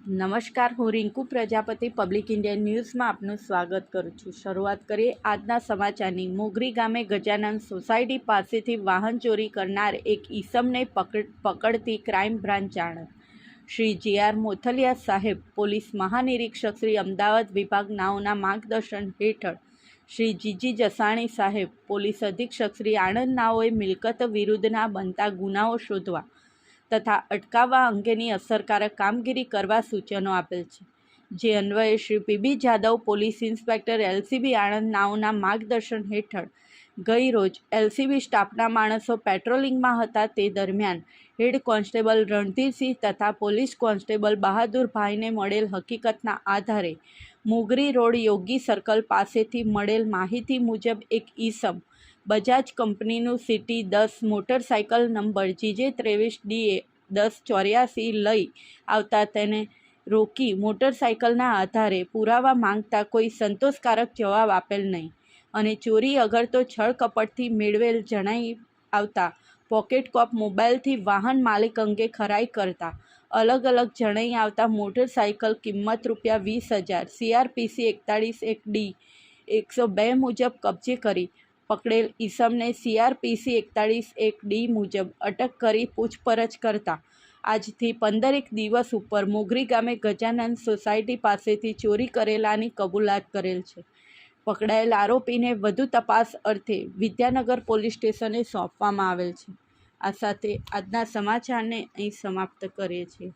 નમસ્કાર, હું Rinku Prajapati public Indian ન્યૂઝમાં આપનું સ્વાગત કરું છું। શરૂઆત કરીએ આજના સમાચારની। મોગરી ગામે ગજાનંદ સોસાયટી પાસેથી વાહન ચોરી કરનાર એક ઈસમને પકડતી ક્રાઇમ બ્રાન્ચ આણંદ। શ્રી જે.આર. મોથલિયા સાહેબ, પોલીસ મહાનિરીક્ષક શ્રી અમદાવાદ વિભાગ નાઓના માર્ગદર્શન હેઠળ શ્રી જીજી જસાણી સાહેબ, પોલીસ અધિક્ષક શ્રી આણંદ નાઓએ મિલકત વિરુદ્ધના બનતા ગુનાઓ શોધવા તથા અટકાવવા અંગેની અસરકારક કામગીરી કરવા સૂચનો આપેલ છે। જે અન્વયે Shri PB Jadav, police inspector LCB Anand નાઓના માર્ગદર્શન હેઠળ ગઈ રોજ એલસીબી સ્ટાફના માણસો પેટ્રોલિંગમાં હતા તે દરમિયાન હેડ કોન્સ્ટેબલ રણધીરસિંહ તથા પોલીસ કોન્સ્ટેબલ બહાદુરભાઈને મળેલ હકીકતના આધારે મોગરી રોડ યોગી સર્કલ પાસેથી મળેલ માહિતી મુજબ એક ઈસમ બજાજ કંપનીનું સિટી 10 મોટરસાઇકલ નંબર GJ23DA 1084 લઈ આવતા તેને રોકી મોટરસાઇકલના આધારે પુરાવા માંગતા કોઈ સંતોષકારક જવાબ આપેલ નહીં અને ચોરી અગર તો છળ કપટથી મેળવેલ જણાઈ આવતા પોકેટકોપ મોબાઈલથી વાહન માલિક અંગે ખરાઈ કરતા અલગ અલગ જણાઈ આવતા મોટરસાઇકલ કિંમત ₹20,000 CRPC 41(1)D 102 મુજબ કબજે કરી પકડેલ ઈસમને CRPC 41(1)D મુજબ અટક કરી પૂછપરછ કરતા આજથી 15 દિવસ ઉપર મોગરી ગામે ગજાનંદ સોસાયટી પાસેથી ચોરી કરેલાની કબૂલાત કરેલ છે। પકડાયેલ આરોપીને વધુ તપાસ અર્થે વિદ્યાનગર પોલીસ સ્ટેશને સોંપવામાં આવેલ છે। આ સાથે આજના સમાચારને અહીં સમાપ્ત કરીએ છીએ।